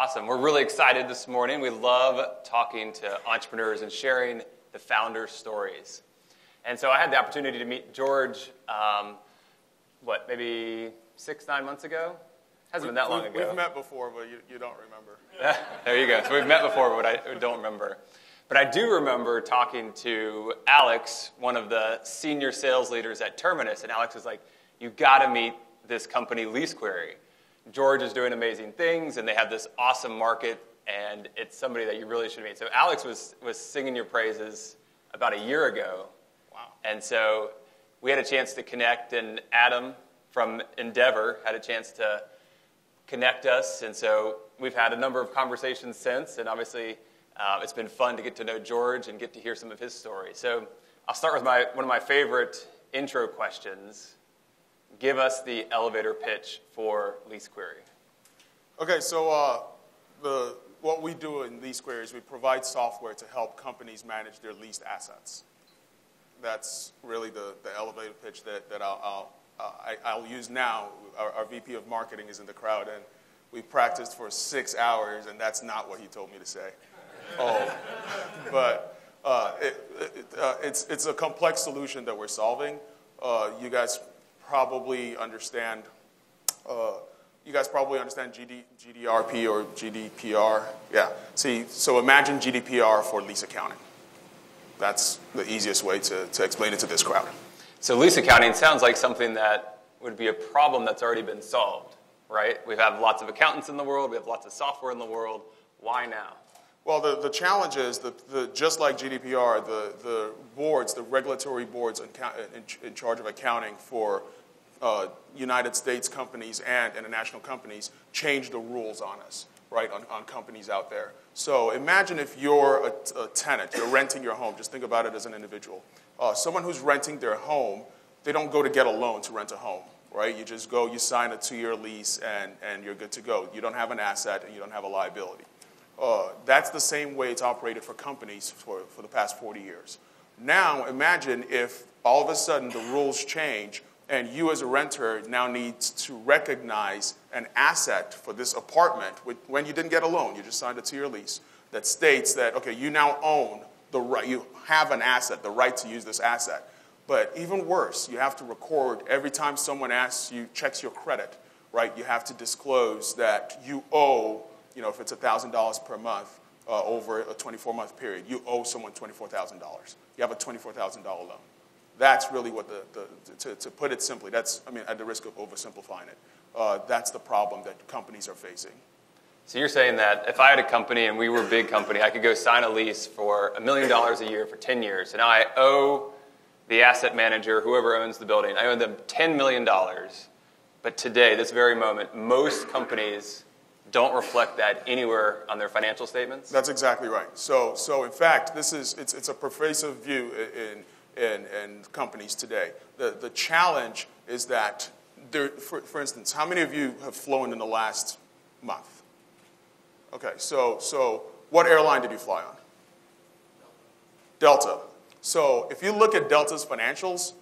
Awesome. We're really excited this morning. We love talking to entrepreneurs and sharing the founder stories. And so I had the opportunity to meet George, maybe 6-9 months ago? Hasn't been that long ago. We've met before, but you don't remember. There you go. So we've met before, but I don't remember. But I do remember talking to Alex, one of the senior sales leaders at Terminus, and Alex was like, "You got to meet this company, LeaseQuery. George is doing amazing things, and they have this awesome market, and it's somebody that you really should meet." So Alex was singing your praises about a year ago. Wow. And so we had a chance to connect, and Adam from Endeavor had a chance to connect us, and so we've had a number of conversations since, and obviously it's been fun to get to know George and get to hear some of his story. So I'll start with one of my favorite intro questions. Give us the elevator pitch for LeaseQuery. Okay, so what we do in LeaseQuery is we provide software to help companies manage their leased assets. That's really the elevator pitch that I'll use now. Our VP of marketing is in the crowd, and we practiced for 6 hours, and that's not what he told me to say. But it's a complex solution that we're solving. You guys probably understand GDRP or GDPR. Yeah. See, so imagine GDPR for lease accounting. That's the easiest way to explain it to this crowd. So lease accounting sounds like something that would be a problem that's already been solved, right? We have lots of accountants in the world. We have lots of software in the world. Why now? Well, the challenge is just like GDPR, the boards, the regulatory boards in charge of accounting for United States companies and international companies change the rules on us, right, on companies out there. So imagine if you're a tenant, you're renting your home. Just think about it as an individual. Someone who's renting their home, they don't go to get a loan to rent a home, right? You just go, you sign a 2-year lease, and you're good to go. You don't have an asset, and you don't have a liability. That's the same way it's operated for companies for the past 40 years. Now, imagine if all of a sudden the rules change and you as a renter now needs to recognize an asset for this apartment when you didn't get a loan. You just signed a 2-year lease that states that, okay, you now own the right, you have an asset, the right to use this asset. But even worse, you have to record every time someone checks your credit, right? You have to disclose that you owe, if it's $1,000 per month over a 24-month period, you owe someone $24,000. You have a $24,000 loan. That's really what to put it simply, at the risk of oversimplifying it, that's the problem that companies are facing. So you're saying that if I had a company and we were a big company, I could go sign a lease for $1 million a year for 10 years. And now I owe the asset manager, whoever owns the building, I owe them $10 million. But today, this very moment, most companies don't reflect that anywhere on their financial statements? That's exactly right. So in fact, it's a pervasive view in companies today. The challenge is that, for instance, how many of you have flown in the last month? Okay, so what airline did you fly on? Delta. So if you look at Delta's financials,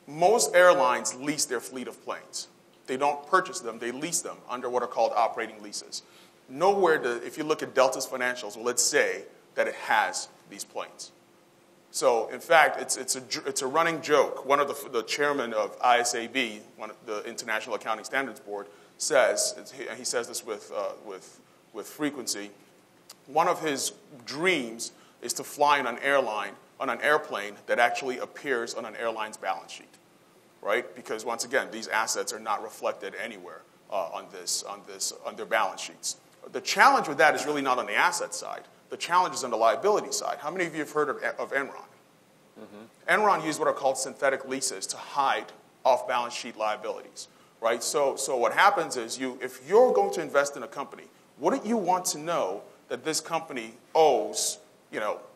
most airlines lease their fleet of planes. They don't purchase them, they lease them under what are called operating leases. Nowhere, if you look at Delta's financials, will it say that it has these planes. So, in fact, it's a running joke. One of the chairman of ISAB, the International Accounting Standards Board, says, and he says this with frequency, one of his dreams is to fly on an airplane that actually appears on an airline's balance sheet, right? Because once again, these assets are not reflected anywhere on their balance sheets. The challenge with that is really not on the asset side. The challenge is on the liability side. How many of you have heard of Enron? Mm-hmm. Enron used what are called synthetic leases to hide off-balance sheet liabilities, right? So what happens is if you're going to invest in a company, wouldn't you want to know that this company owes,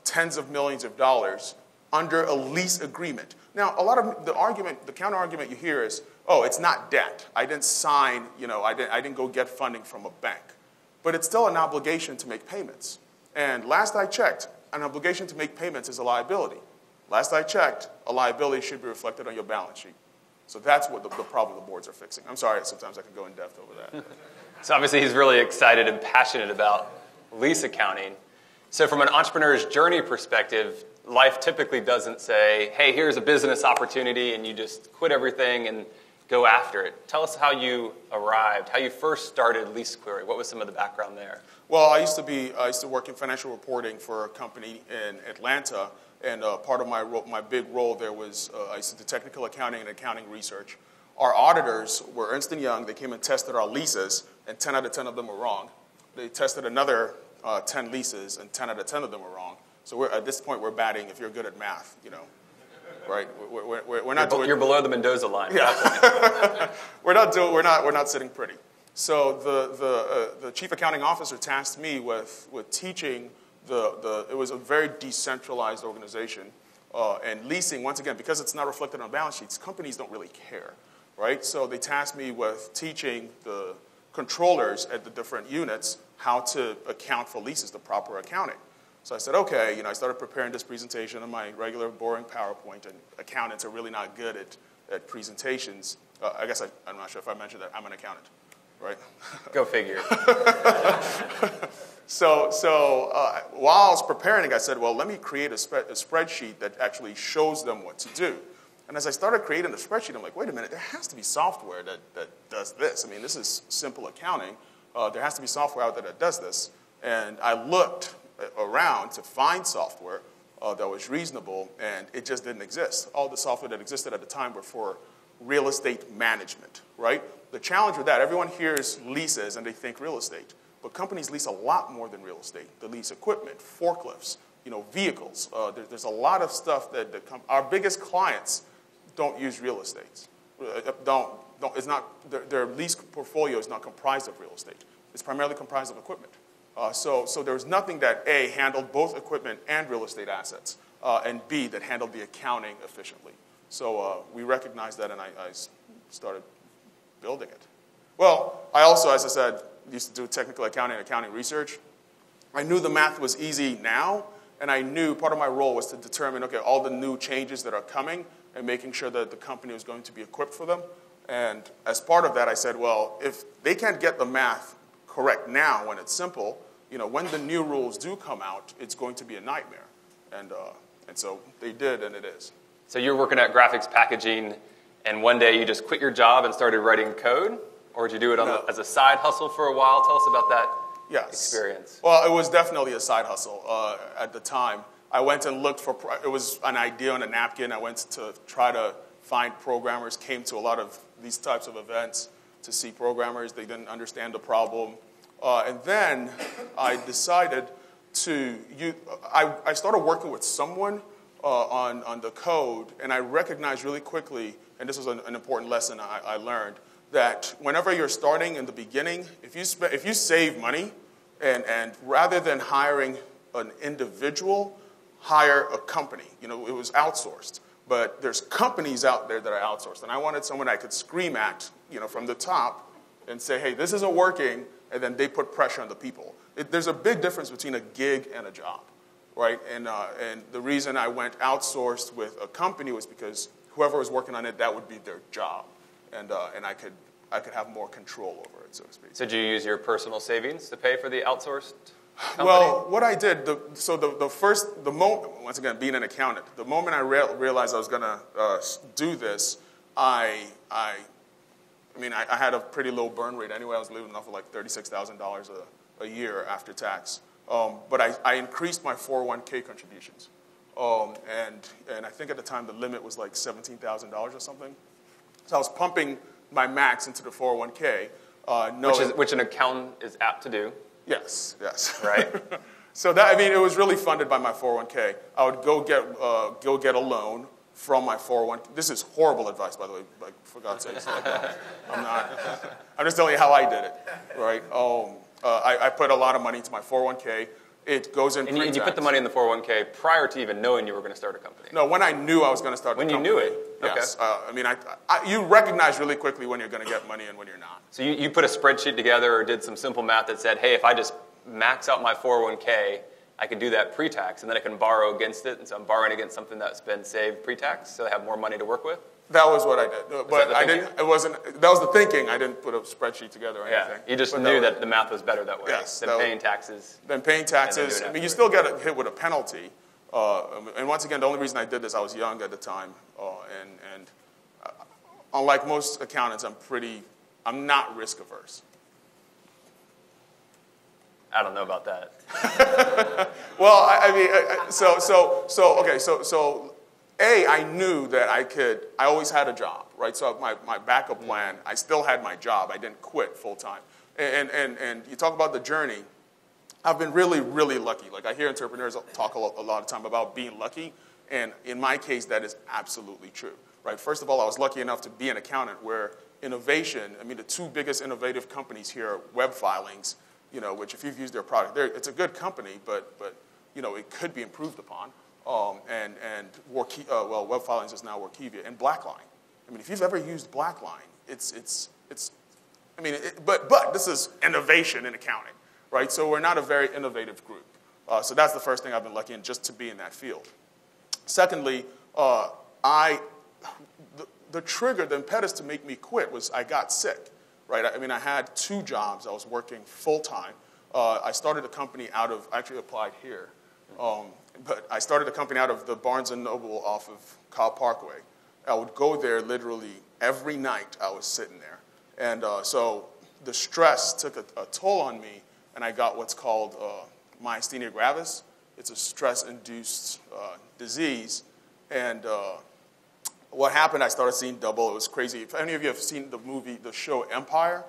tens of millions of dollars under a lease agreement? Now, a lot of the counter-argument you hear is, oh, it's not debt. I didn't sign, I didn't go get funding from a bank. But it's still an obligation to make payments. And last I checked, an obligation to make payments is a liability. Last I checked, a liability should be reflected on your balance sheet. So that's what the problem the boards are fixing. I'm sorry, sometimes I can go in depth over that. So obviously he's really excited and passionate about lease accounting. So from an entrepreneur's journey perspective, life typically doesn't say, hey, here's a business opportunity, and you just quit everything and go after it. Tell us how you arrived, how you first started LeaseQuery. What was some of the background there? Well, I used to work in financial reporting for a company in Atlanta, and part of my big role there was I used to do technical accounting and accounting research. Our auditors were Ernst & Young. They came and tested our leases, and 10 out of 10 of them were wrong. They tested another 10 leases, and 10 out of 10 of them were wrong. So at this point, we're batting if you're good at math, right? We're not doing. You're below the Mendoza line. Yeah. We're not sitting pretty. So the chief accounting officer tasked me with teaching it was a very decentralized organization, and leasing, once again, because it's not reflected on balance sheets, companies don't really care, right? So they tasked me with teaching the controllers at the different units how to account for leases, the proper accounting. So I said, okay, I started preparing this presentation on my regular boring PowerPoint, and accountants are really not good at presentations. I guess I'm not sure if I mentioned that I'm an accountant, right? Go figure. So while I was preparing, I said, well, let me create a spreadsheet that actually shows them what to do. And as I started creating the spreadsheet, I'm like, wait a minute, there has to be software that does this. I mean, this is simple accounting. There has to be software out there that does this. And I looked around to find software that was reasonable, and it just didn't exist. All the software that existed at the time were for real estate management, right? The challenge with that, everyone hears leases and they think real estate. But companies lease a lot more than real estate. They lease equipment, forklifts, vehicles. There's a lot of stuff that our biggest clients don't use real estate. It's not their lease portfolio is not comprised of real estate. It's primarily comprised of equipment. So there was nothing that A, handled both equipment and real estate assets, and B, that handled the accounting efficiently. So we recognized that, and I started building it. Well, I also, as I said, used to do technical accounting and accounting research. I knew the math was easy now, and I knew part of my role was to determine, okay, all the new changes that are coming and making sure that the company was going to be equipped for them. And as part of that, I said, well, if they can't get the math correct now when it's simple, when the new rules do come out, it's going to be a nightmare. And so they did, and it is. So you're working at graphics packaging, and one day you just quit your job and started writing code? Or did you do it as a side hustle for a while? Tell us about that experience. Well, it was definitely a side hustle at the time. I went and looked for, it was an idea on a napkin. I went to try to find programmers, came to a lot of these types of events to see programmers. They didn't understand the problem. And then I decided I started working with someone on the code, and I recognized really quickly, and this was an important lesson I learned, that whenever you're starting in the beginning, if you save money, and rather than hiring an individual, hire a company. It was outsourced. But there's companies out there that are outsourced, and I wanted someone I could scream at, from the top and say, hey, this isn't working, and then they put pressure on the people. There's a big difference between a gig and a job, right? And the reason I went outsourced with a company was because whoever was working on it, that would be their job. And I could have more control over it, so to speak. So did you use your personal savings to pay for the outsourced company? Well, what I did, the moment, once again, being an accountant, the moment I realized I was going to do this, I had a pretty low burn rate anyway. I was living off of like $36,000 a year after tax. But I increased my 401k contributions. And I think at the time the limit was like $17,000 or something. So I was pumping my max into the 401k. Which an accountant is apt to do. Yes. Right. So it was really funded by my 401k. I would go get a loan from my 401k. This is horrible advice, by the way. Like, for God's sake, I'm just telling you how I did it. Right. I put a lot of money into my 401k. It goes in pre-tax. And you put the money in the 401k prior to even knowing you were going to start a company? No, when I knew I was going to start a company. When you knew it? Yes. Okay. You recognize really quickly when you're going to get money and when you're not. So you put a spreadsheet together or did some simple math that said, hey, if I just max out my 401k I can do that pre-tax, and then I can borrow against it. And so I'm borrowing against something that's been saved pre-tax, so I have more money to work with. That was what I did, but I didn't. It wasn't. That was the thinking. I didn't put a spreadsheet together or anything. You just knew that the math was better that way. Yes, than paying taxes. Than paying taxes. I mean, you still get hit with a penalty. And once again, the only reason I did this, I was young at the time, and unlike most accountants, I'm not risk averse. I don't know about that. Well, I mean, I knew that I always had a job, right? So my backup plan, I still had my job. I didn't quit full time. And you talk about the journey, I've been really, really lucky. Like I hear entrepreneurs talk a lot of time about being lucky. And in my case, that is absolutely true, right? First of all, I was lucky enough to be an accountant where innovation, I mean, the two biggest innovative companies here are Web Filings, which if you've used their product, it's a good company, but it could be improved upon. And Web Filings is now Workivia, and Blackline. I mean, if you've ever used Blackline, but this is innovation in accounting, right? So we're not a very innovative group. So that's the first thing I've been lucky in, just to be in that field. Secondly, the trigger, the impetus to make me quit was I got sick. Right? I mean, I had 2 jobs. I was working full-time. I started a company I actually applied here, but I started a company out of the Barnes & Noble off of Cobb Parkway. I would go there literally every night. I was sitting there. And so the stress took a toll on me, and I got what's called myasthenia gravis. It's a stress-induced disease. And what happened, I started seeing double. It was crazy. If any of you have seen the show Empire,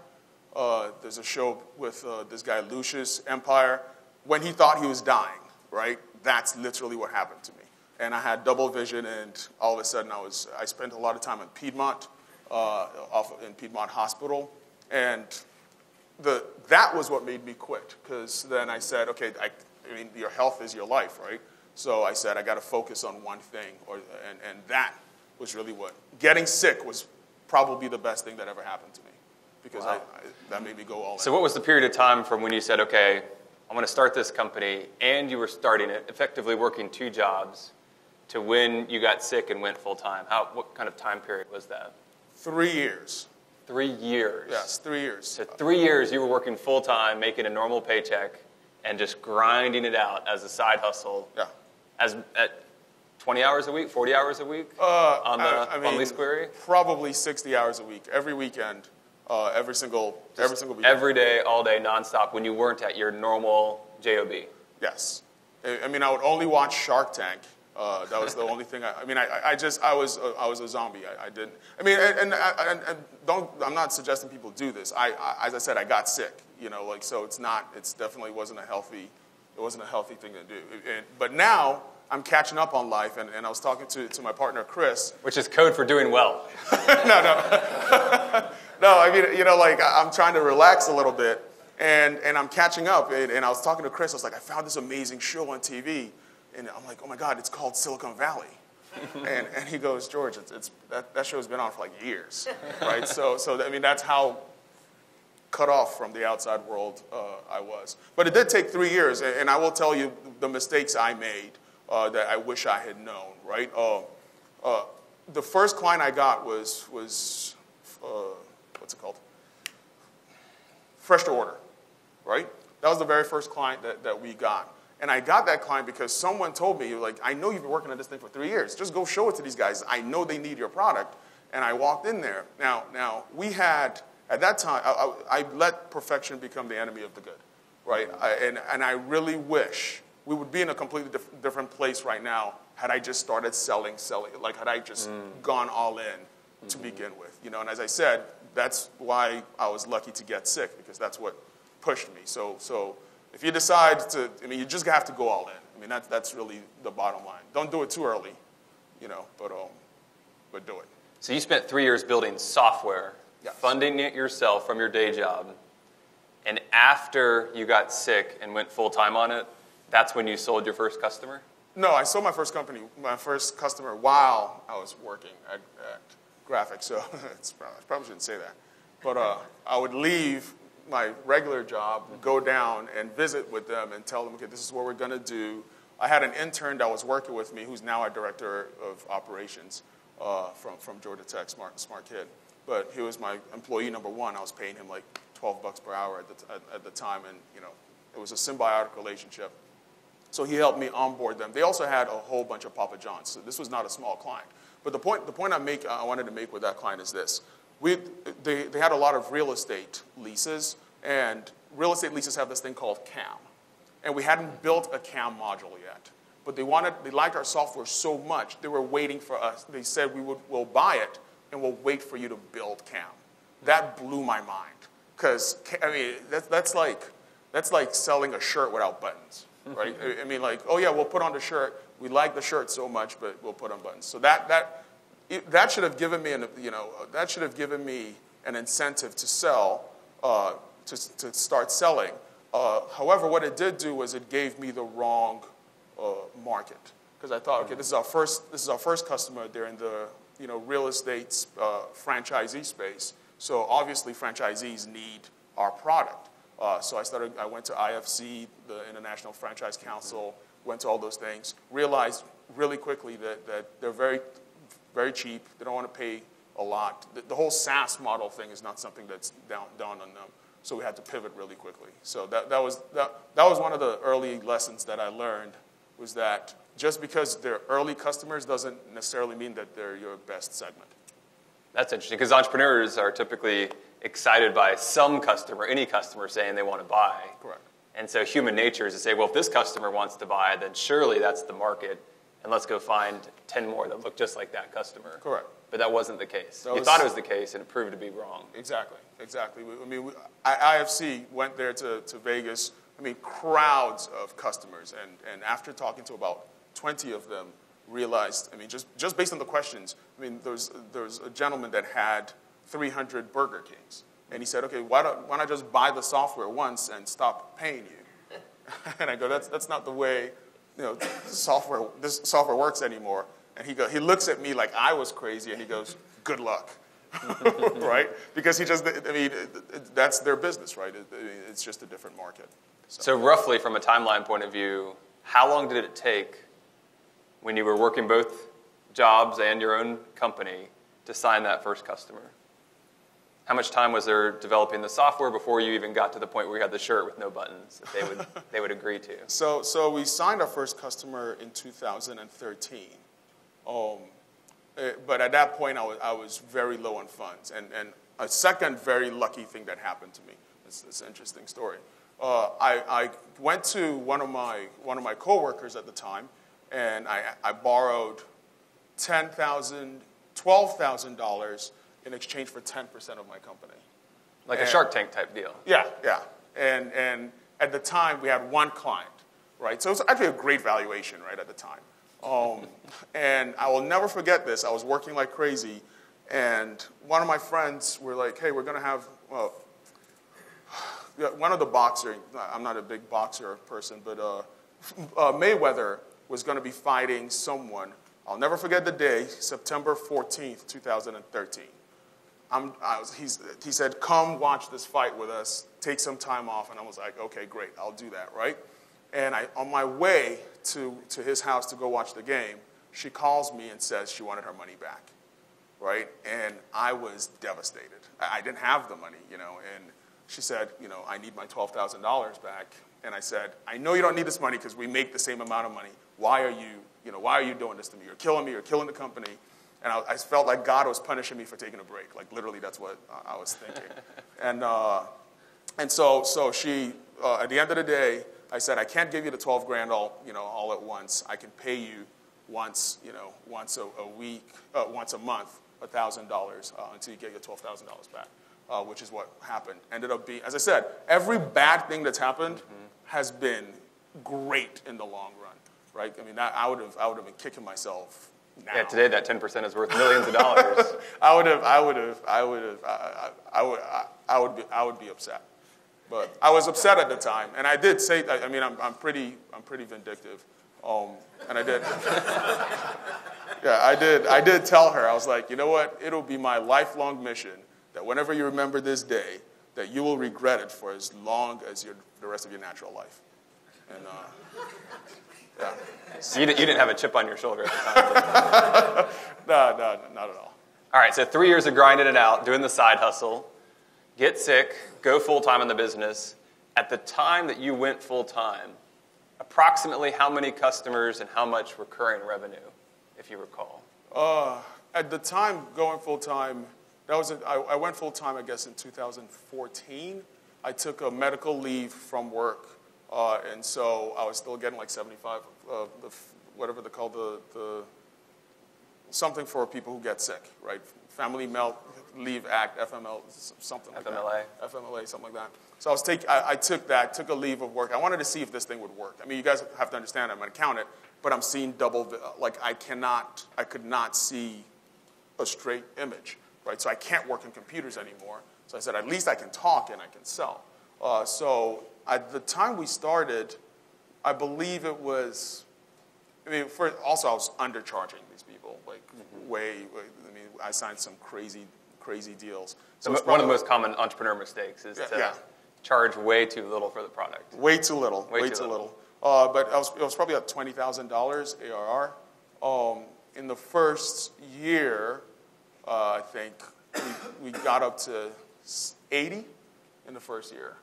there's a show with this guy, Lucius Empire. When he thought he was dying, right? That's literally what happened to me. And I had double vision, and all of a sudden I spent a lot of time in Piedmont, in Piedmont Hospital. And that was what made me quit, because then I said, okay, I mean, your health is your life, right? So I said, I got to focus on one thing, and that was really getting sick was probably the best thing that ever happened to me, because that made me go all in. So what was the period of time from when you said, okay, I'm going to start this company, and you were starting it, effectively working 2 jobs, to when you got sick and went full time? What kind of time period was that? 3 years. 3 years? Yes, 3 years. So 3 years you were working full time, making a normal paycheck, and just grinding it out as a side hustle. Yeah. At 20 hours a week, 40 hours a week on Lease Query? Probably 60 hours a week, every weekend, every single weekend. Every day, all day, nonstop, when you weren't at your normal job. Yes. I mean, I would only watch Shark Tank. That was the only thing. I was a zombie. I didn't. I mean, and I'm not suggesting people do this. As I said, I got sick. So it's definitely wasn't a healthy thing to do. But now I'm catching up on life, and I was talking to my partner Chris, which is code for doing well. No. I mean, I'm trying to relax a little bit, and I'm catching up. And I was talking to Chris. I was like, I found this amazing show on TV. And I'm like, oh my God, it's called Silicon Valley. and he goes, George, that show's been on for like years, right? So I mean, that's how cut off from the outside world I was. But it did take 3 years, and I will tell you the mistakes I made that I wish I had known, right? The first client I got was what's it called? Fresh to Order, right? That was the very first client that we got. And I got that client because someone told me, like, I know you've been working on this thing for 3 years. Just go show it to these guys. I know they need your product. And I walked in there. Now we had, at that time, I let perfection become the enemy of the good, right? And I really wish we would be in a completely different place right now had I just started selling, like had I just gone all in to begin with. And as I said, that's why I was lucky to get sick, because that's what pushed me. So if you decide to, you just have to go all in. That's really the bottom line. Don't do it too early, but do it. So you spent 3 years building software, yes, funding it yourself from your day job, and after you got sick and went full-time on it, that's when you sold your first customer? No, I sold my first customer while I was working at Graphics, so I probably shouldn't say that. But I would leave my regular job, go down and visit with them and tell them, okay, this is what we're going to do. I had an intern that was working with me who's now our director of operations from Georgia Tech, smart kid. But he was my employee number one. I was paying him like $12 per hour at the time, and it was a symbiotic relationship. So he helped me onboard them. They also had a whole bunch of Papa John's. So this was not a small client. But the point I wanted to make with that client is this. They had a lot of real estate leases, and real estate leases have this thing called CAM. And we hadn't built a CAM module yet. But they liked our software so much, they were waiting for us. They said, we'll buy it, and we'll wait for you to build CAM. That blew my mind. Because, I mean, that's like selling a shirt without buttons, right? I mean, like, oh yeah, we'll put on the shirt. We like the shirt so much, but we'll put on buttons. So that should have given me an incentive to sell, to start selling. However, what it did do was it gave me the wrong market, because I thought, okay, this is our first customer. They're in the real estate franchisee space. So obviously franchisees need our product. So I went to IFC, the International Franchise Council, went to all those things, realized really quickly that they're very, very cheap. They don't want to pay a lot. The whole SaaS model thing is not something that's down on them. So we had to pivot really quickly. So that was one of the early lessons that I learned, was that just because they're early customers doesn't necessarily mean that they're your best segment. That's interesting, because entrepreneurs are typically excited by some customer, any customer saying they want to buy. Correct. And so human nature is to say, well, if this customer wants to buy, then surely that's the market, and let's go find 10 more that look just like that customer. Correct. But that wasn't the case. You thought it was the case, and it proved to be wrong. Exactly. IFC went there to Vegas. I mean, crowds of customers, and after talking to about 20 of them, realized, just based on the questions, there's a gentleman that had 300 Burger Kings. And he said, okay, why don't I just buy the software once and stop paying you? And I go, that's not the way this software works anymore. And he looks at me like I was crazy, and he goes, good luck. Right? Because that's their business, right? It's just a different market. So roughly, from a timeline point of view, how long did it take when you were working both jobs and your own company to sign that first customer? How much time was there developing the software before you even got to the point where you had the shirt with no buttons that they would agree to? So we signed our first customer in 2013. But at that point, I was very low on funds. And a second very lucky thing that happened to me. It's an interesting story. I went to one of my coworkers at the time, and I borrowed $12,000 in exchange for 10% of my company. Like a Shark Tank type deal. Yeah. And at the time, we had one client, right? So it was actually a great valuation, right, at the time. And I will never forget this. I was working like crazy, and one of my friends were like, hey, we're going to have, one of the boxers, I'm not a big boxer person, but Mayweather was going to be fighting someone. I'll never forget the day, September 14th, 2013. He said, come watch this fight with us, take some time off. And I was like, okay, great, I'll do that, right? And on my way to his house to go watch the game, she calls me and says she wanted her money back, right? And I was devastated. I didn't have the money, and she said, I need my $12,000 back. And I said, I know you don't need this money because we make the same amount of money. Why are you doing this to me? You're killing me. You're killing the company. And I felt like God was punishing me for taking a break. Like, literally, that's what I was thinking. And so she, at the end of the day, I said, I can't give you the $12,000 all at once. I can pay you once a week, once a month, $1,000 until you get your $12,000 back, which is what happened. Ended up being, as I said, every bad thing that's happened has been great in the long run, right? I would have been kicking myself now. Yeah, today that 10% is worth millions of dollars. I would be upset. But I was upset at the time, and I did say, I'm pretty vindictive, and I did. Yeah, I did tell her. I was like, you know what? It'll be my lifelong mission that whenever you remember this day, that you will regret it for as long as the rest of your natural life. And yeah. So you didn't have a chip on your shoulder at the time? No, not at all. All right, so 3 years of grinding it out, doing the side hustle, get sick, go full-time in the business. At the time that you went full-time, approximately how many customers and how much recurring revenue, if you recall? At the time, going full-time, I went full-time, I guess, in 2014. I took a medical leave from work, and so I was still getting like 75, whatever they call the something for people who get sick, right? Family Leave Act, FML, something like FMLA. that. FMLA, something like that. So I took a leave of work. I wanted to see if this thing would work. I mean, you guys have to understand I'm an accountant, but I'm seeing double, like I could not see a straight image, right? So I can't work in computers anymore. So I said, at least I can talk and I can sell. So at the time we started, I believe it was, also I was undercharging these people, like I signed some crazy deals. So one of the most common entrepreneur mistakes is to charge way too little for the product. Way too little. But it was probably at $20,000 ARR. In the first year, I think we got up to 80 in the first year.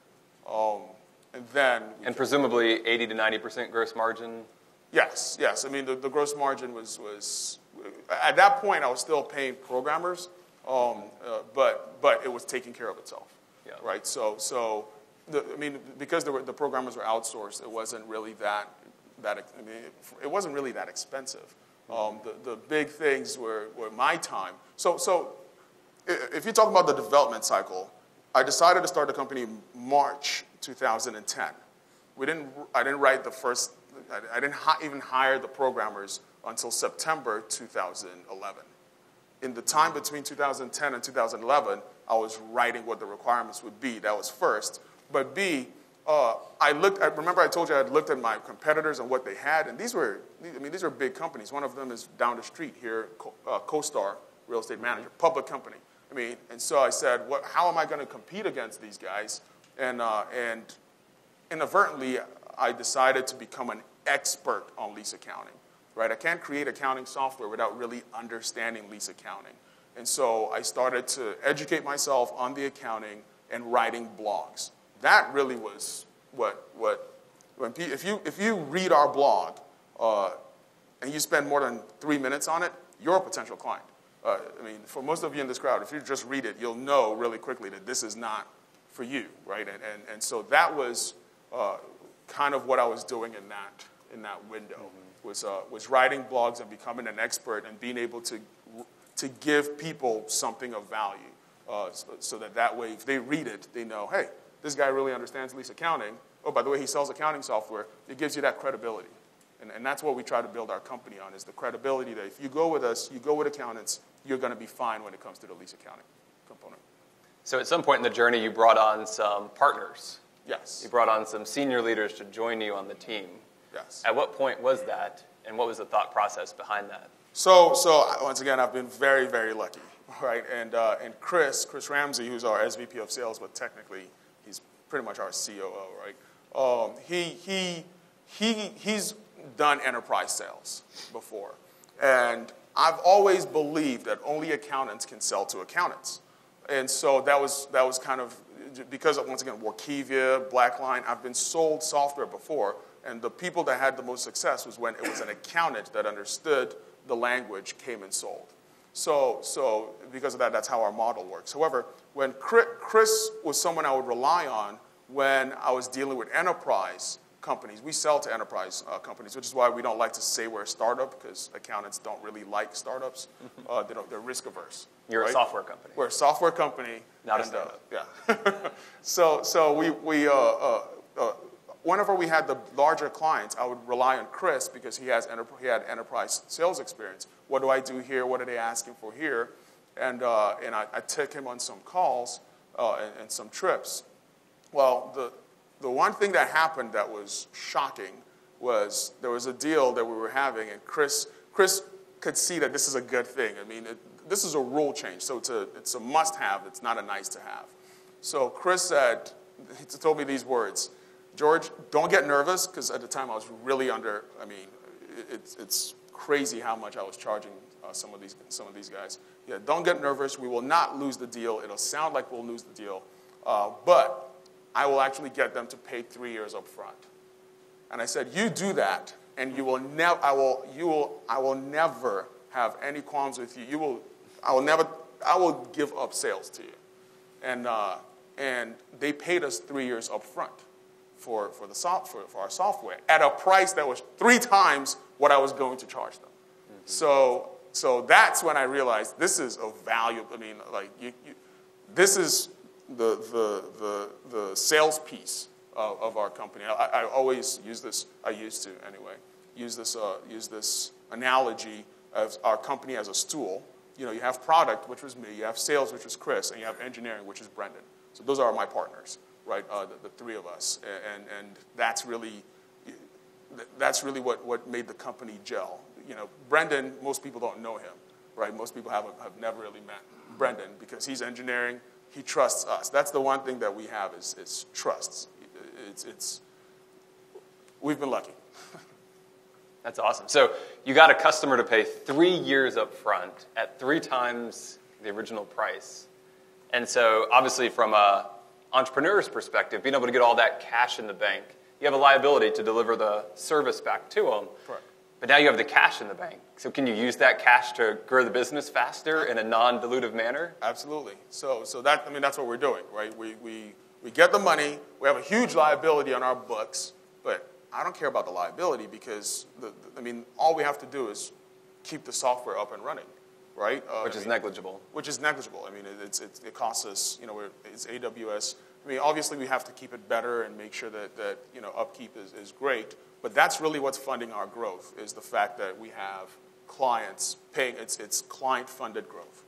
And then... And presumably 80 to 90% gross margin? Yes. I mean, the gross margin was... At that point, I was still paying programmers, but it was taking care of itself, right? So because the programmers were outsourced, it wasn't really it wasn't really that expensive. The big things were my time. So if you talk about the development cycle, I decided to start the company in March 2010. I didn't write the first. I didn't even hire the programmers until September 2011. In the time between 2010 and 2011, I was writing what the requirements would be. That was first. But B, I remember I told you I had looked at my competitors and what they had, and these were big companies. One of them is down the street here, CoStar Real Estate Manager, public company. And so I said, how am I going to compete against these guys? And inadvertently, I decided to become an expert on lease accounting. Right? I can't create accounting software without really understanding lease accounting. And so I started to educate myself on the accounting and writing blogs. That really was if you read our blog and you spend more than 3 minutes on it, you're a potential client. For most of you in this crowd, if you just read it, you'll know really quickly that this is not for you, right? And so that was kind of what I was doing in that window. Was writing blogs and becoming an expert and being able to give people something of value so that way if they read it, they know, hey, this guy really understands lease accounting. Oh, by the way, he sells accounting software. It gives you that credibility. And that's what we try to build our company on, is the credibility that if you go with us, you go with accountants, you're going to be fine when it comes to the lease accounting component. So at some point in the journey, you brought on some partners. Yes. You brought on some senior leaders to join you on the team. Yes. At what point was that, and what was the thought process behind that? So once again, I've been very, very lucky, right? And Chris Ramsey, who's our SVP of sales, but technically he's pretty much our COO, right? He's done enterprise sales before, and I've always believed that only accountants can sell to accountants, and so that was kind of because once again, Workivia, Blackline, I've been sold software before. And the people that had the most success was when it was an accountant that understood the language came and sold. So because of that, that's how our model works. However, when Chris was someone I would rely on when I was dealing with enterprise companies. We sell to enterprise companies, which is why we don't like to say we're a startup, because accountants don't really like startups. They're risk averse. You're right? a software company. We're a software company. Not a startup. Yeah. So whenever we had the larger clients, I would rely on Chris because he had enterprise sales experience. What do I do here? What are they asking for here? And I took him on some calls and some trips. Well, the one thing that happened that was shocking was there was a deal that we were having, and Chris could see that this is a good thing. This is a rule change, so it's a must-have. It's not a nice-to-have. So Chris he told me these words, George, don't get nervous, because at the time I was really it's crazy how much I was charging some of these guys. Yeah, don't get nervous. We will not lose the deal. It'll sound like we'll lose the deal, but I will actually get them to pay 3 years up front. And I said, you do that, and you will never. I will never have any qualms with you. I will give up sales to you. And they paid us 3 years up front for our software at a price that was 3 times what I was going to charge them. Mm-hmm. So that's when I realized this is a value. I mean, like this is the sales piece of our company. I always use this. I used to anyway. Use this analogy of our company as a stool. You know, you have product, which was me. You have sales, which is Chris, and you have engineering, which is Brendan. So those are my partners, right? The 3 of us, and that's really what made the company gel. You know, Brendan, most people don't know him, right? Most people have never really met Brendan because he's engineering. He trusts us. That's the one thing that we have is trust. We've been lucky. That's awesome. So you got a customer to pay 3 years up front at 3 times the original price. And so obviously from an entrepreneur's perspective, being able to get all that cash in the bank, you have a liability to deliver the service back to them. Correct. But now you have the cash in the bank. So can you use that cash to grow the business faster in a non-dilutive manner? Absolutely. So that's what we're doing, right? We get the money. We have a huge liability on our books, but I don't care about the liability because all we have to do is keep the software up and running, right? Which is negligible. Which is negligible. I mean, it costs us. You know, it's AWS. I mean, obviously we have to keep it better and make sure that upkeep is great. But that's really what's funding our growth is the fact that we have clients paying. It's client-funded growth.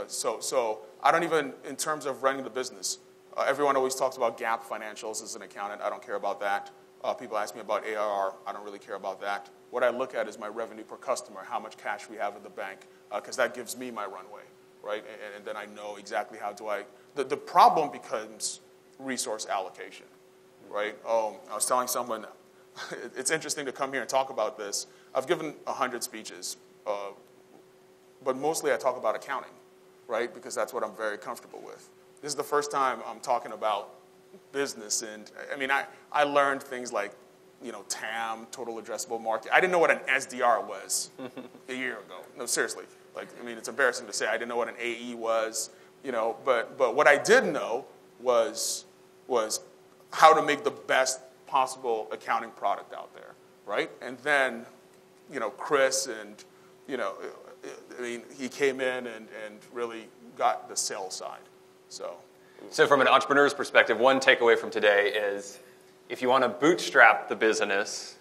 So I don't even, in terms of running the business, everyone always talks about GAAP financials as an accountant. I don't care about that. People ask me about ARR. I don't really care about that. What I look at is my revenue per customer, how much cash we have in the bank, because that gives me my runway, right? And then I know exactly how do I. The problem becomes resource allocation, right? I was telling someone, it's interesting to come here and talk about this. I've given 100 speeches, but mostly I talk about accounting, right? Because that's what I'm very comfortable with. This is the first time I'm talking about business, and I mean, I learned things like, TAM, total addressable market. I didn't know what an SDR was a year ago. No, seriously. It's embarrassing to say I didn't know what an AE was, but what I did know was how to make the best possible accounting product out there, right? And then, Chris and, he came in and really got the sales side, So from an entrepreneur's perspective, one takeaway from today is if you want to bootstrap the business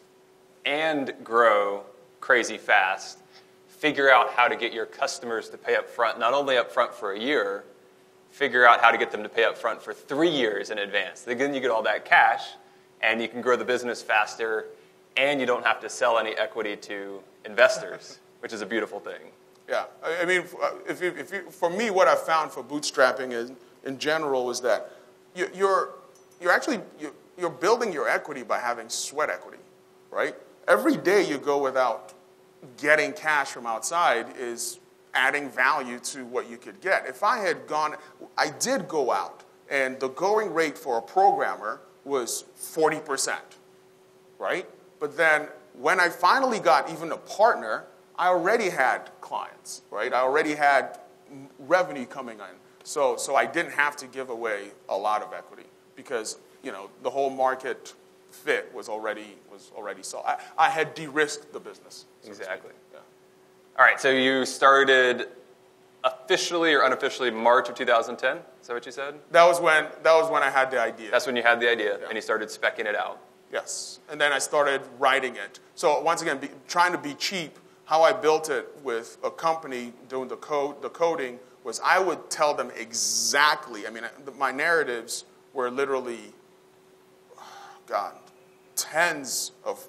and grow crazy fast, figure out how to get your customers to pay up front, not only up front for a year, figure out how to get them to pay up front for 3 years in advance. Then you get all that cash, and you can grow the business faster, and you don't have to sell any equity to investors, which is a beautiful thing. Yeah, I mean, for me, what I found for bootstrapping is, in general, is that you're building your equity by having sweat equity, right? Every day you go without getting cash from outside is adding value to what you could get. If I had gone, I did go out, and the going rate for a programmer was 40%, right? But then when I finally got even a partner, I already had clients, right? I already had revenue coming in. So I didn't have to give away a lot of equity because, the whole market fit was already solved. I had de-risked the business. So exactly. Yeah. All right, so you started officially or unofficially March of 2010? Is that what you said? That was when I had the idea. That's when you had the idea, yeah. And you started speccing it out. Yes, and then I started writing it. So once again, trying to be cheap, how I built it with a company doing the coding was I would tell them exactly. I mean, my narratives were literally, tens of,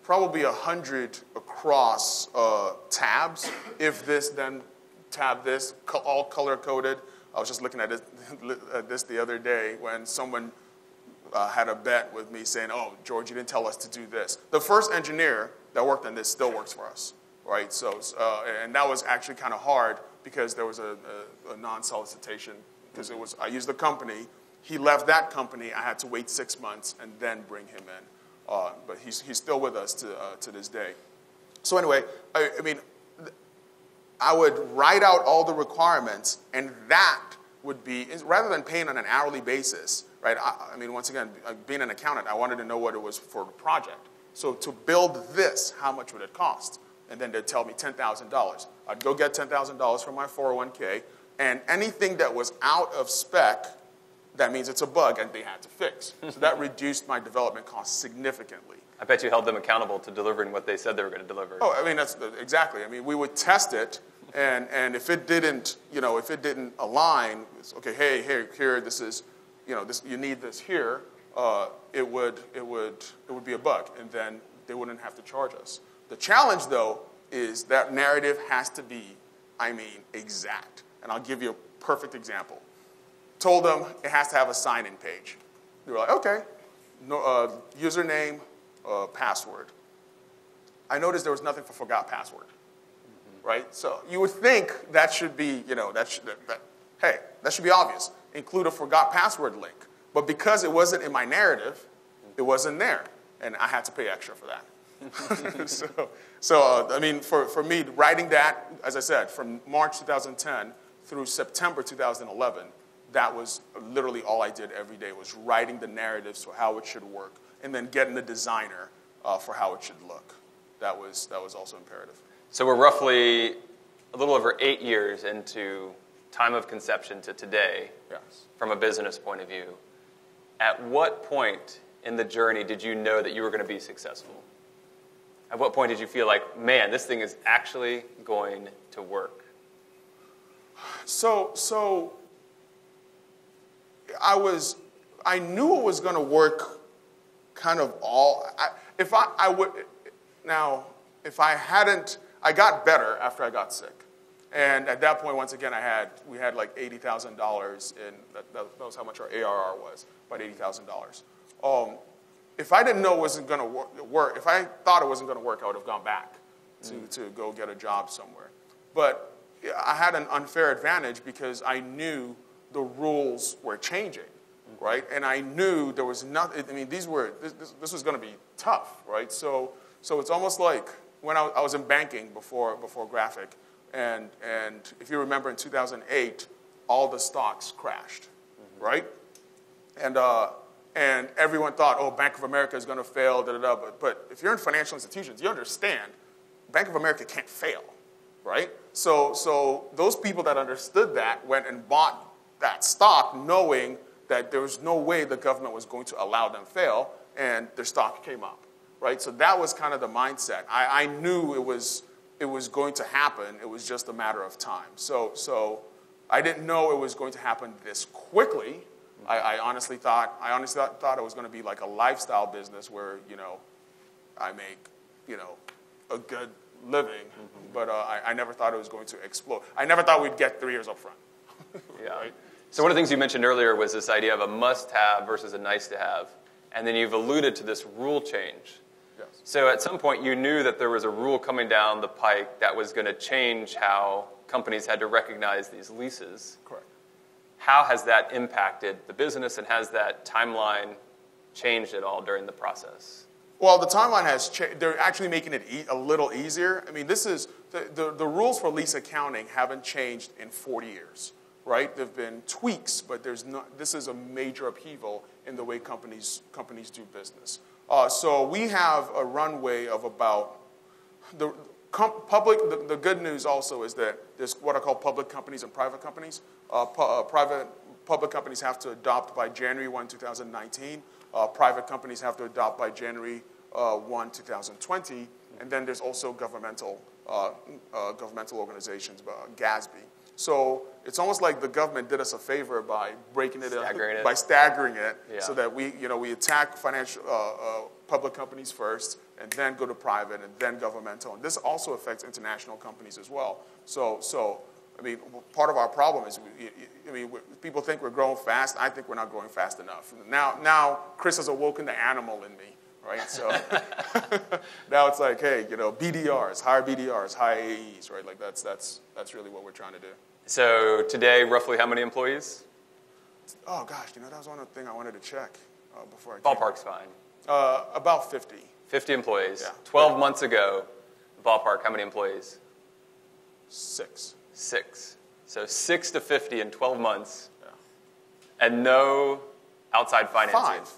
probably 100 across tabs. If this, then tab this, all color-coded. I was just looking at this the other day when someone had a bet with me saying, oh, George, you didn't tell us to do this. The first engineer that worked on this still works for us, right? So, and that was actually kind of hard because there was a non-solicitation because I used the company. He left that company. I had to wait 6 months and then bring him in. But he's still with us to this day. So anyway, I mean, I would write out all the requirements, and that would be, rather than paying on an hourly basis, right? I mean, once again, being an accountant, I wanted to know what it was for the project. So to build this, how much would it cost? And then they'd tell me $10,000. I'd go get $10,000 from my 401k, and anything that was out of spec, that means it's a bug and they had to fix. So that reduced my development costs significantly. I bet you held them accountable to delivering what they said they were going to deliver. Oh, I mean, that's exactly. I mean, we would test it, and if it didn't, if it didn't align, it's, okay, hey, here, this is, this, you need this here. It would be a bug, and then they wouldn't have to charge us. The challenge, though, is that narrative has to be, exact. And I'll give you a perfect example. Told them it has to have a sign-in page. They were like, okay, no, username, password. I noticed there was nothing for forgot password, right? So you would think that should be, hey, that should be obvious. Include a forgot password link. But because it wasn't in my narrative, it wasn't there, and I had to pay extra for that. So for me, writing that, as I said, from March 2010 through September 2011, that was literally all I did every day was writing the narratives for how it should work, and then getting the designer for how it should look. That was also imperative. So we're roughly a little over 8 years into time of conception to today, yes, from a business point of view. At what point in the journey did you know that you were going to be successful? At what point did you feel like, man, this thing is actually going to work? So I knew it was going to work kind of I got better after I got sick. And at that point, once again, we had like $80,000 that was how much our ARR was, about $80,000. If I didn't know it wasn't going to work, if I thought it wasn't going to work, I would have gone back to go get a job somewhere. But I had an unfair advantage because I knew the rules were changing, right? And I knew there was nothing. I mean, this was going to be tough, right? So it's almost like when I was in banking before Graphic, and if you remember in 2008, all the stocks crashed, right? And everyone thought, oh, Bank of America is going to fail, But if you're in financial institutions, you understand Bank of America can't fail, right? So those people that understood that went and bought that stock knowing that there was no way the government was going to allow them fail, and their stock came up, right? So that was kind of the mindset. I knew it was going to happen. It was just a matter of time. So I didn't know it was going to happen this quickly. I honestly thought it was going to be like a lifestyle business where, I make, a good living, but I never thought it was going to explode. I never thought we'd get 3 years up front. Yeah. Right? So one of the things you mentioned earlier was this idea of a must-have versus a nice-to-have, and then you've alluded to this rule change. Yes. So at some point you knew that there was a rule coming down the pike that was going to change how companies had to recognize these leases. Correct. How has that impacted the business, and has that timeline changed at all during the process? Well, the timeline has changed. They're actually making it a little easier. I mean, this is the rules for lease accounting haven't changed in 40 years, right? There have been tweaks, but this is a major upheaval in the way companies do business. So we have a runway of about the good news also is that there's what I call public companies and private companies. Public companies have to adopt by January 1, 2019. Private companies have to adopt by January 1, 2020. And then there's also governmental organizations, GASB. So it's almost like the government did us a favor by breaking it up, by staggering it, so that we attack public companies first, and then go to private, and then governmental. And this also affects international companies as well. So I mean, part of our problem is, people think we're growing fast. I think we're not growing fast enough. Now Chris has awoken the animal in me, right? So now it's like, hey, BDRs, hire AEs, right? Like that's really what we're trying to do. So today, roughly how many employees? Oh gosh, that was one of the things I wanted to check before I came. Ballpark's fine. About 50. 50 employees. Yeah. 12 months ago, ballpark, how many employees? 6. 6. So 6 to 50 in 12 months. Yeah. And no outside financing. 5.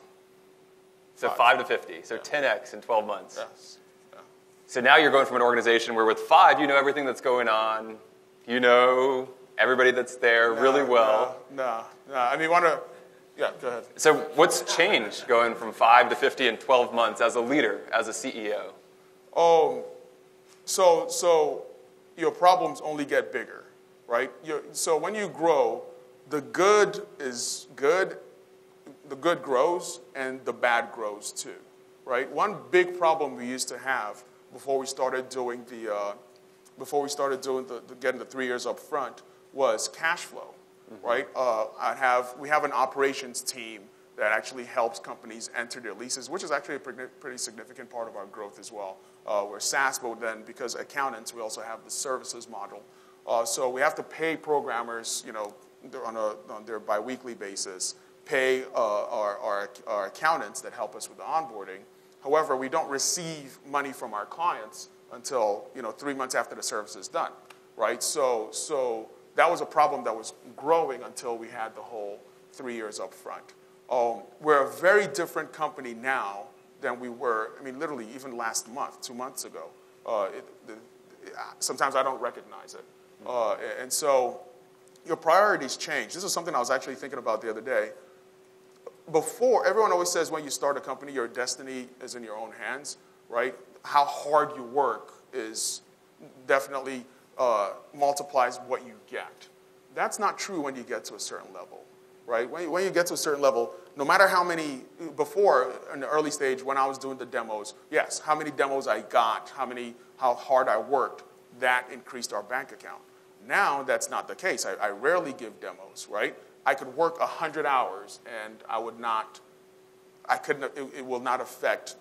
So 5 to 50. So 10x in 12 months. Yes. Yeah. So now you're going from an organization where with 5, you know everything that's going on. You know everybody that's there really well. No. I mean, yeah, go ahead. So what's changed going from 5 to 50 in 12 months as a leader, as a CEO? So your problems only get bigger, right? So when you grow, the good is good, the good grows, and the bad grows too, right? One big problem we used to have before we started doing getting the 3 years up front was cash flow, right? We have an operations team that actually helps companies enter their leases, which is actually a pretty significant part of our growth as well. We're SaaS, but then because accountants, we also have the services model. So we have to pay programmers, on their biweekly basis, pay our accountants that help us with the onboarding. However, we don't receive money from our clients until 3 months after the service is done, right? So that was a problem that was growing until we had the whole 3 years up front. We're a very different company now than we were, literally even last month, 2 months ago. Sometimes I don't recognize it. And so your priorities change. This is something I was actually thinking about the other day. Before, everyone always says when you start a company, your destiny is in your own hands, right? How hard you work is definitely multiplies what you get. That's not true when you get to a certain level, right? When you get to a certain level, no matter how many, before in the early stage when I was doing the demos, yes, how many demos I got, how hard I worked, that increased our bank account. Now that's not the case. I rarely give demos, right? I could work 100 hours and it will not affect,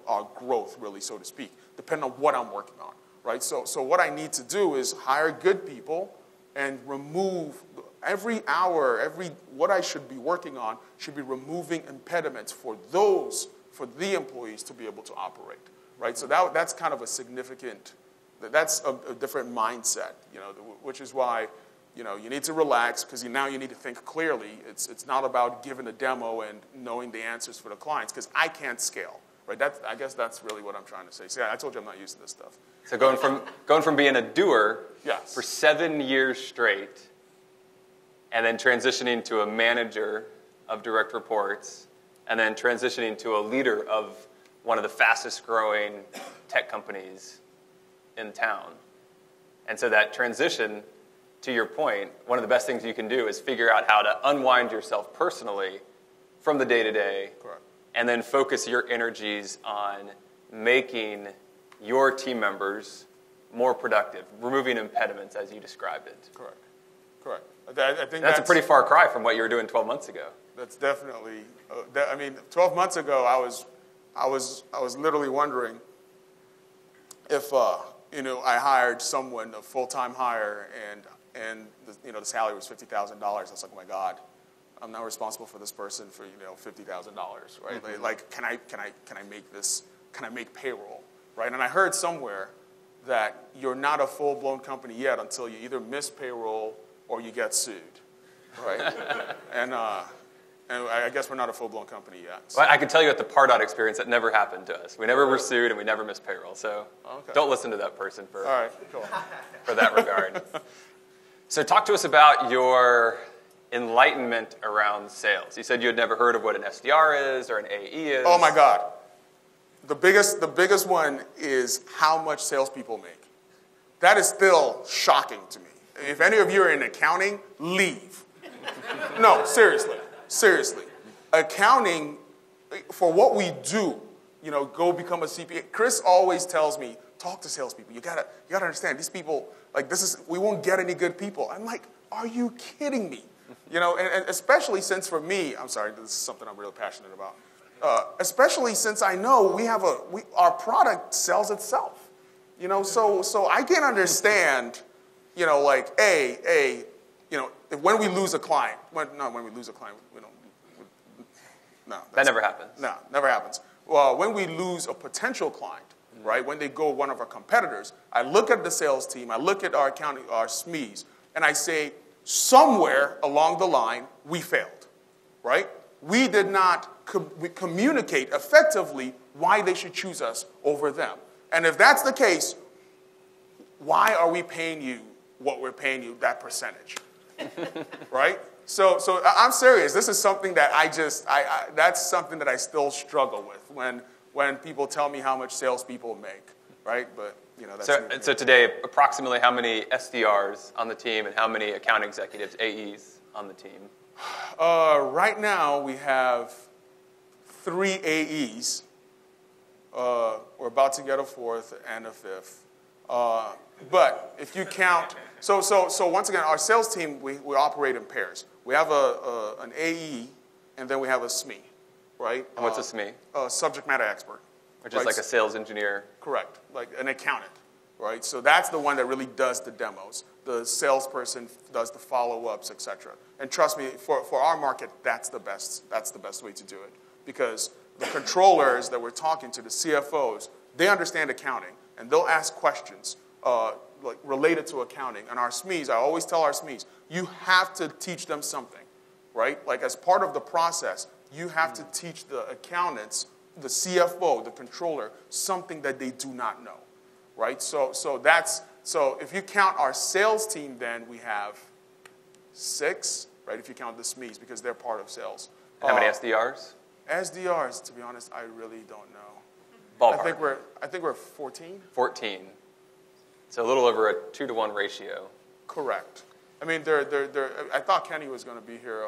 our growth really, so to speak, depending on what I'm working on, right? So what I need to do is hire good people and remove every hour, what I should be working on should be removing impediments for the employees to be able to operate, right? So that's kind of a significant, that's a different mindset, which is why, you need to relax because now you need to think clearly. It's not about giving a demo and knowing the answers for the clients because I can't scale, right? I guess that's really what I'm trying to say. See, I told you I'm not used to this stuff. So going from being a doer yes. for 7 years straight and then transitioning to a manager of direct reports and then transitioning to a leader of one of the fastest growing tech companies in town. And so that transition, to your point, one of the best things you can do is figure out how to unwind yourself personally from the day-to-day. Correct. And then focus your energies on making your team members more productive, removing impediments as you described it. Correct. I think that's a pretty far cry from what you were doing 12 months ago. That's definitely, 12 months ago I was literally wondering if, I hired someone, a full-time hire, and the salary was $50,000. I was like, oh my God, I'm now responsible for this person for $50,000, right? Mm-hmm. Like, can I make this? Can I make payroll, right? And I heard somewhere that you're not a full-blown company yet until you either miss payroll or you get sued, right? and I guess we're not a full-blown company yet. So. Well, I can tell you at the Pardot experience that never happened to us. We never were sued and we never missed payroll. So Don't listen to that person for that regard. So talk to us about your enlightenment around sales. You said you had never heard of what an SDR is or an AE is. Oh my God. The biggest one is how much salespeople make. That is still shocking to me. If any of you are in accounting, leave. No, seriously. Accounting, for what we do, go become a CPA. Chris always tells me, talk to salespeople. You gotta understand these people. Like we won't get any good people. I'm like, are you kidding me? You know, and especially since for me, I'm sorry, this is something I'm really passionate about. Especially since I know our product sells itself. You know, so I can understand, you know, like you know, when we lose a client, when we lose a client, we don't. No, that never happens. No, never happens. Well, when we lose a potential client, right? When they go one of our competitors, I look at the sales team, I look at our SMEs, and I say, somewhere along the line, we failed, right? We did not communicate effectively why they should choose us over them. And if that's the case, why are we paying you what we're paying you, that percentage, right? So I'm serious. This is something that that's something that I still struggle with when people tell me how much salespeople make, right? But you know, that's so today, approximately how many SDRs on the team and how many account executives, AEs, on the team? Right now, we have 3 AEs. We're about to get a 4th and a 5th. But if you count, so once again, our sales team, we operate in pairs. We have an AE, and then we have a SME, right? And what's a SME? A subject matter expert. Which is like a sales engineer. Correct, like an accountant, right? So that's the one that really does the demos. The salesperson does the follow-ups, etc. And trust me, for our market, that's the best way to do it. Because the controllers that we're talking to, the CFOs, they understand accounting, and they'll ask questions like related to accounting. And our SMEs, I always tell our SMEs, you have to teach them something, right? Like as part of the process, you have to teach the accountants, the CFO, the controller, something that they do not know, right? So if you count our sales team, then we have 6, right? If you count the SMEs, because they're part of sales. And how many SDRs? SDRs, to be honest, I really don't know. Ballpark. I think we're 14. 14. So a little over a 2-to-1 ratio. Correct. I mean, I thought Kenny was going to be here.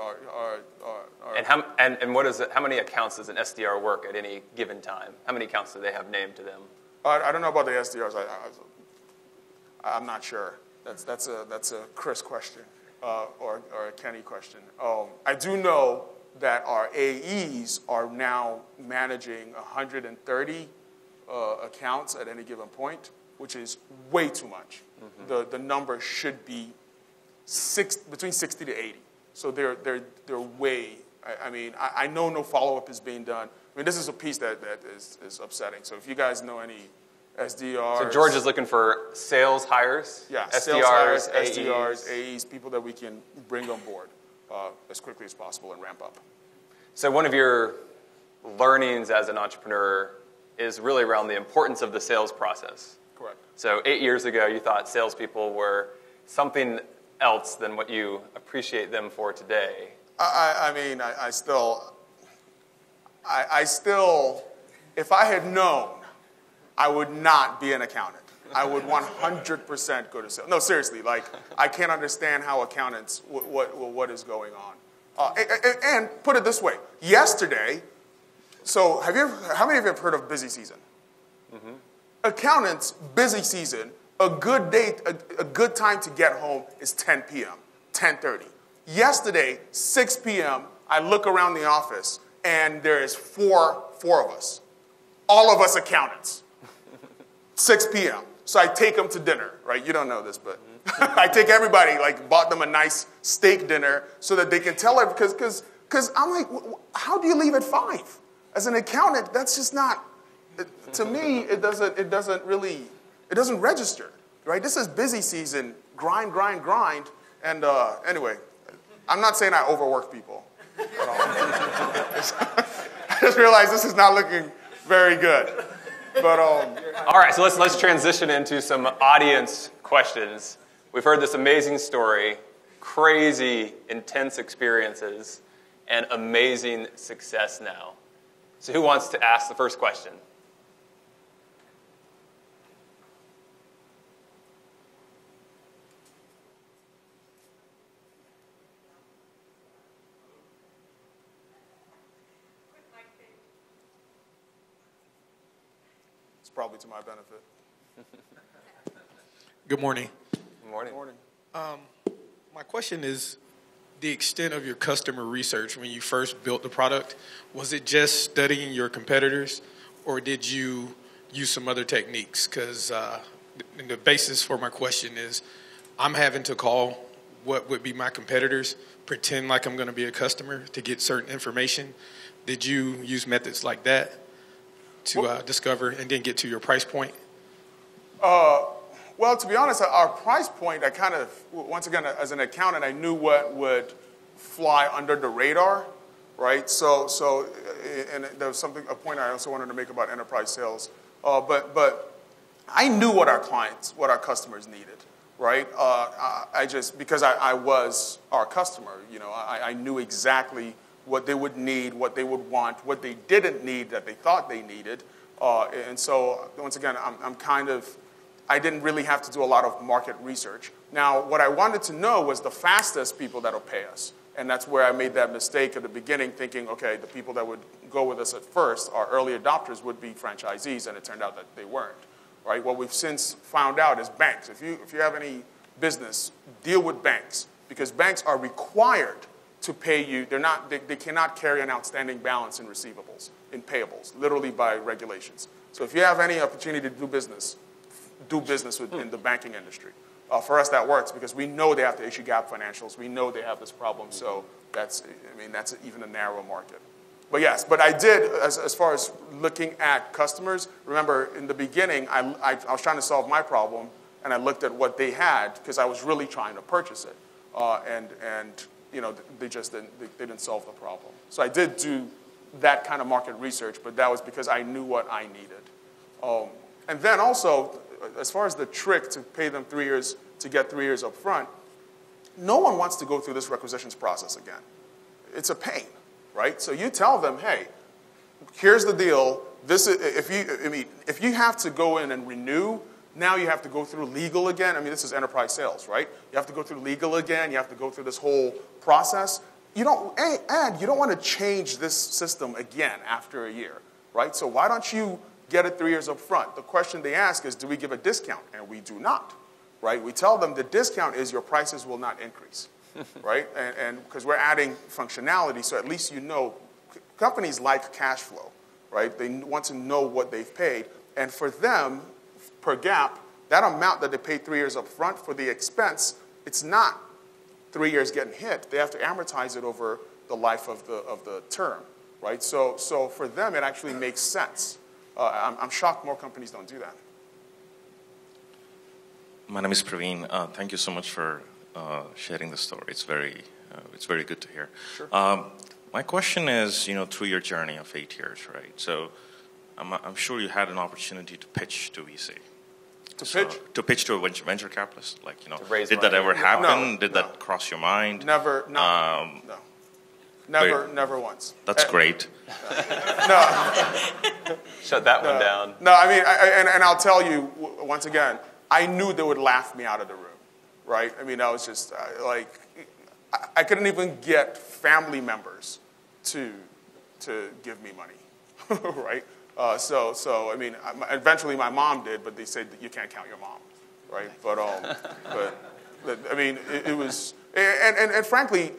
And what is it? How many accounts does an SDR work at any given time? How many accounts do they have named to them? I don't know about the SDRs. I'm not sure. That's a Chris question or a Kenny question. I do know that our AEs are now managing 130 accounts at any given point, which is way too much. Mm-hmm. The number should be between 60 to 80. So they're way. I mean, I know no follow-up is being done. I mean, this is a piece that is upsetting. So if you guys know any SDRs. So George is looking for sales hires? Yeah, SDRs, sales hires, AEs. SDRs, AEs, people that we can bring on board as quickly as possible and ramp up. So one of your learnings as an entrepreneur is really around the importance of the sales process. Correct. So 8 years ago, you thought salespeople were something else than what you appreciate them for today. I mean, I still, if I had known, I would not be an accountant. I would 100% go to sales. No, seriously, like, I can't understand how accountants, what is going on. And put it this way, yesterday, so how many of you have heard of busy season? Mm-hmm. Accountants, busy season, a good time to get home is 10 p.m., 10:30. Yesterday, 6 p.m., I look around the office, and there is four of us. All of us accountants. 6 p.m. So I take them to dinner, right? You don't know this, but I take everybody, like, bought them a nice steak dinner so that they can tell it, because I'm like, how do you leave at 5? As an accountant, that's just not, to me, it doesn't register, right? This is busy season, grind, and anyway, I'm not saying I overwork people at all. I just realized this is not looking very good. But all right, so let's transition into some audience questions. We've heard this amazing story, crazy, intense experiences, and amazing success now. So who wants to ask the first question? it's probably to my benefit. Good morning. Good morning. Morning. My question is the extent of your customer research when you first built the product. Was it just studying your competitors, or did you use some other techniques? Because the basis for my question is I'm having to call what would be my competitors, pretend like I'm going to be a customer to get certain information. Did you use methods like that to discover and then get to your price point? Well, to be honest, our price point, I kind of, once again, as an accountant, I knew what would fly under the radar, right? So, and there was a point I also wanted to make about enterprise sales. But I knew what our clients, what our customers needed, right? Because I was our customer, I knew exactly what they would need, what they would want, what they didn't need that they thought they needed. And so, once again, I didn't really have to do a lot of market research. Now, what I wanted to know was the fastest people that'll pay us. And that's where I made that mistake at the beginning, thinking, okay, the people that would go with us at first, our early adopters, would be franchisees, and it turned out that they weren't. Right? What we've since found out is banks. If you have any business, deal with banks, because banks are required to pay you. They cannot carry an outstanding balance in receivables, in payables, literally by regulations. So if you have any opportunity to do business in the banking industry. For us, that works because we know they have to issue GAAP financials. We know they have this problem. So that's even a narrow market. But yes, I did, as far as looking at customers, remember in the beginning, I was trying to solve my problem, and I looked at what they had because I was really trying to purchase it. They just didn't solve the problem. So I did do that kind of market research, but that was because I knew what I needed. And then also, as far as the trick to pay them 3 years, to get 3 years up front, no one wants to go through this requisitions process again. It's a pain, right? So you tell them, hey, here's the deal. If you have to go in and renew, now you have to go through legal again. I mean, this is enterprise sales, right? You have to go through legal again. You have to go through this whole process. You don't want to change this system again after a year, right? So why don't you get it 3 years up front? The question they ask is, do we give a discount? And we do not, right? We tell them the discount is your prices will not increase, right? And because we're adding functionality, so at least companies like cash flow, right? They want to know what they've paid. And for them, per GAAP, that amount that they paid 3 years up front for the expense, it's not 3 years getting hit. They have to amortize it over the life of the term, right? So for them, it actually makes sense. I'm shocked more companies don't do that. My name is Praveen. Thank you so much for sharing the story. It's very good to hear. Sure. My question is, through your journey of 8 years, right? So I'm sure you had an opportunity to pitch to VC. To pitch to a venture capitalist, did that ever happen? Did that cross your mind? Never. No. Never once. That's great. No. Shut that one down. No, I mean, and I'll tell you, once again, I knew they would laugh me out of the room, right? I mean, I was just, I couldn't even get family members to give me money, right? So I mean, eventually my mom did, but they said that you can't count your mom, right? But I mean, it was, and frankly,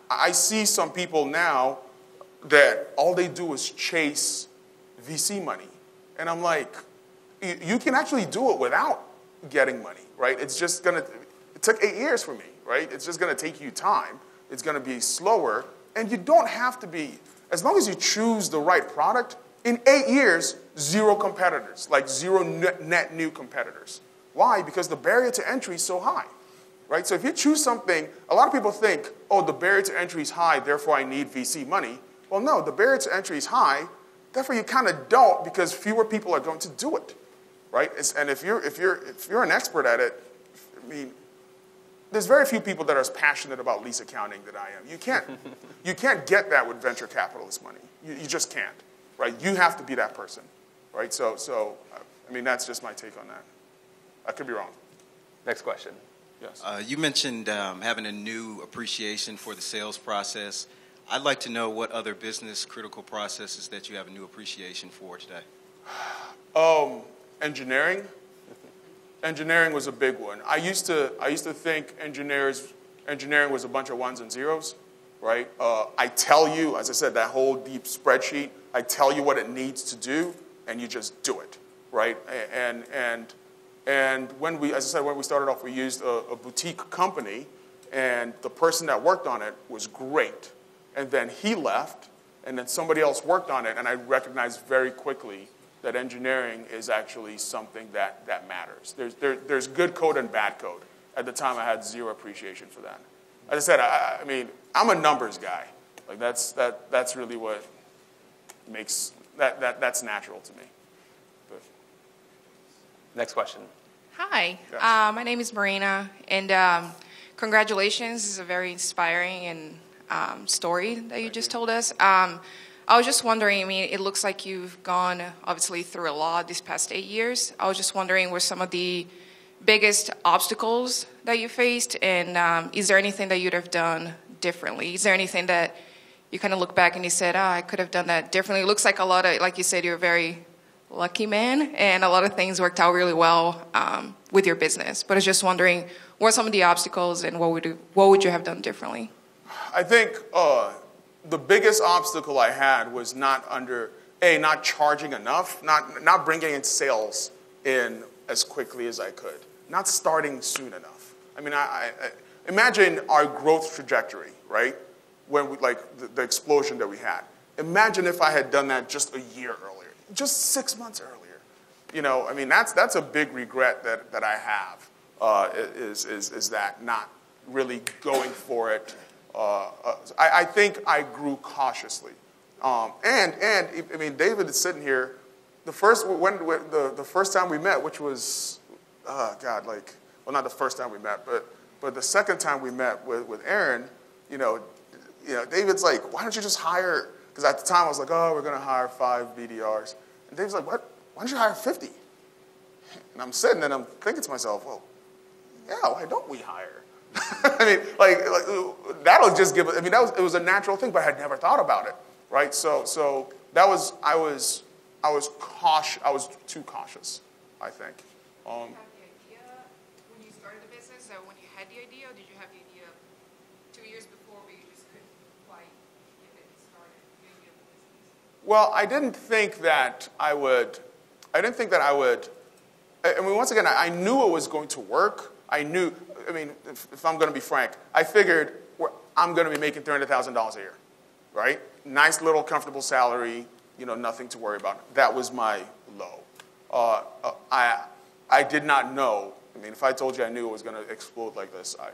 I see some people now that all they do is chase VC money. And I'm like, you can actually do it without getting money, right? It took 8 years for me, right? It's just going to take you time. It's going to be slower. And you don't have to be, as long as you choose the right product, in 8 years, 0 competitors, like 0 net new competitors. Why? Because the barrier to entry is so high. Right? So if you choose something, a lot of people think, oh, the barrier to entry is high, therefore I need VC money. Well, no, the barrier to entry is high, therefore you kind of don't because fewer people are going to do it. Right? And if you're an expert at it, I mean, there's very few people that are as passionate about lease accounting that I am. You can't get that with venture capitalist money. You just can't. Right? You have to be that person. Right? So I mean, that's just my take on that. I could be wrong. Next question. Yes. You mentioned having a new appreciation for the sales process. I'd like to know what other business critical processes that you have a new appreciation for today. Engineering, engineering was a big one. I used to think engineering was a bunch of ones and zeros, right? I tell you, as I said, that whole deep spreadsheet, I tell you what it needs to do, and you just do it, right? And when we, as I said, when we started off, we used a boutique company, and the person that worked on it was great. And then he left, and then somebody else worked on it, and I recognized very quickly that engineering is actually something that matters. There's good code and bad code. At the time, I had zero appreciation for that. As I said, I mean, I'm a numbers guy. Like that's really what makes that's natural to me. But. Next question. Hi, Yes. My name is Marina, and congratulations. This is a very inspiring and story that you just told us. I was just wondering, I mean, it looks like you've gone, obviously, through a lot these past 8 years. I was just wondering, what some of the biggest obstacles that you faced, and is there anything that you'd have done differently? Is there anything that you kind of look back and you said, I could have done that differently? It looks like a lot of, like you said, you're a very lucky man, and a lot of things worked out really well with your business. But I was just wondering, what are some of the obstacles, and what would you have done differently? I think the biggest obstacle I had was not charging enough, not bringing in sales in as quickly as I could, not starting soon enough. I mean, I imagine our growth trajectory, right? When we, like the explosion that we had. Imagine if I had done that just a year earlier, just 6 months earlier. You know, I mean, that's a big regret that I have is that not really going for it. I think I grew cautiously, and I mean, David is sitting here. The first time we met, which was, not the first time we met, but the second time we met with Aaron, you know, David's like, why don't you just hire? Because at the time I was like, we're going to hire 5 BDRs, and David's like, what? Why don't you hire 50? And I'm sitting and I'm thinking to myself, well, yeah, why don't we hire? I mean, like that'll just give. I mean, it was a natural thing, but I had never thought about it, right? So that was I was cautious. I was too cautious, I think. Did you have the idea when you started the business? That when you had the idea, or did you have the idea 2 years before, but you just couldn't quite get it started? The idea of the business. Well, I didn't think that I would. I mean, once again, I knew it was going to work. I knew. I mean, if I'm going to be frank, I figured I'm going to be making $300,000 a year, right? Nice little comfortable salary, nothing to worry about. That was my low. I did not know. I mean, if I told you I knew it was going to explode like this, I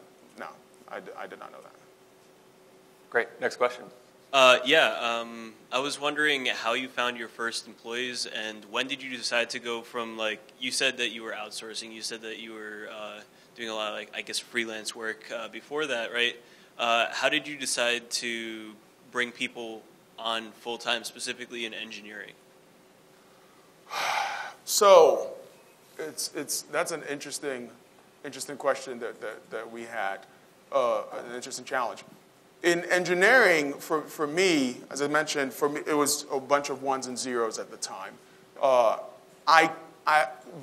did not know that. Great. Next question. I was wondering how you found your first employees, and when did you decide to go from, like, you said that you were outsourcing, you said that you were doing a lot of, like, I guess, freelance work before that, right? How did you decide to bring people on full-time, specifically in engineering? So, that's an interesting question that we had, an interesting challenge. In engineering, for me, as I mentioned, for me it was a bunch of ones and zeros at the time.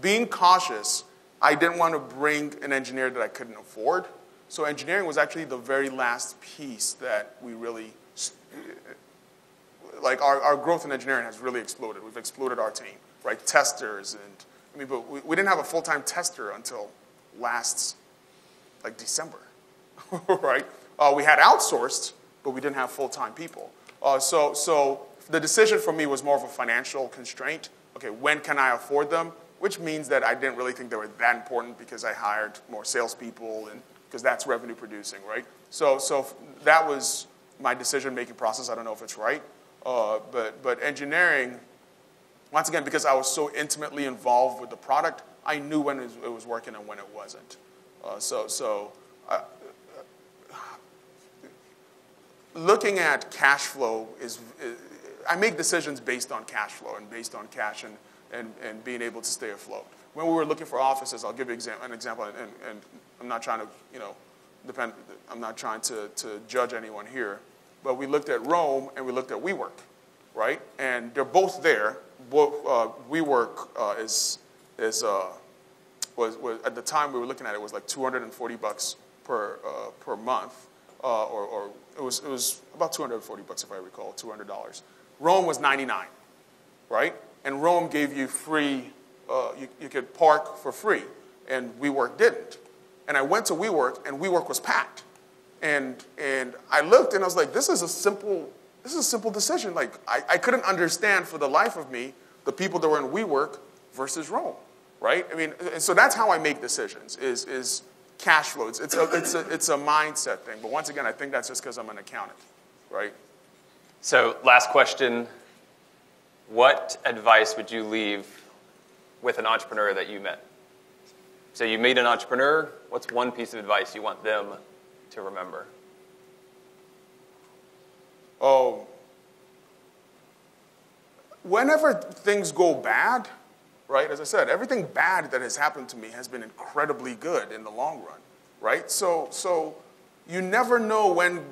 Being cautious, I didn't want to bring an engineer that I couldn't afford. So engineering was actually the very last piece that we really, like our growth in engineering has really exploded. We've exploded our team, right? Testers, but we didn't have a full-time tester until last, December, right? We had outsourced, but we didn't have full-time people. So the decision for me was more of a financial constraint. Okay, when can I afford them? Which means that I didn't really think they were that important because I hired more salespeople, and because that's revenue producing, right? So that was my decision-making process. I don't know if it's right, but engineering, once again, because I was so intimately involved with the product, I knew when it was working and when it wasn't. Looking at cash flow I make decisions based on cash flow and based on cash and being able to stay afloat. When we were looking for offices, I'll give you an example, and I'm not trying to, I'm not trying to judge anyone here, but we looked at Rome and we looked at WeWork, right? And they're both there. WeWork is was at the time we were looking at it was like $240 per month, or it was about $240 if I recall, $200. Rome was $99, right? And Rome gave you free, you could park for free, and WeWork didn't. And I went to WeWork, and WeWork was packed. And I looked, and I was like, this is a simple decision. Like, I couldn't understand for the life of me the people that were in WeWork versus Rome, right? I mean, and so that's how I make decisions, is cash flow. It's a mindset thing. But once again, I think that's just because I'm an accountant, right? So last question. What advice would you leave with an entrepreneur that you met? So you meet an entrepreneur. What's one piece of advice you want them to remember? Oh, whenever things go bad, right? As I said, everything bad that has happened to me has been incredibly good in the long run, right? So you never know when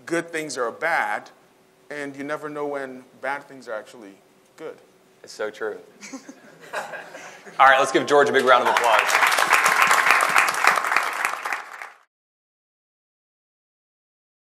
good things are bad, and you never know when bad things are actually good. It's so true. All right, let's give George a big round of applause.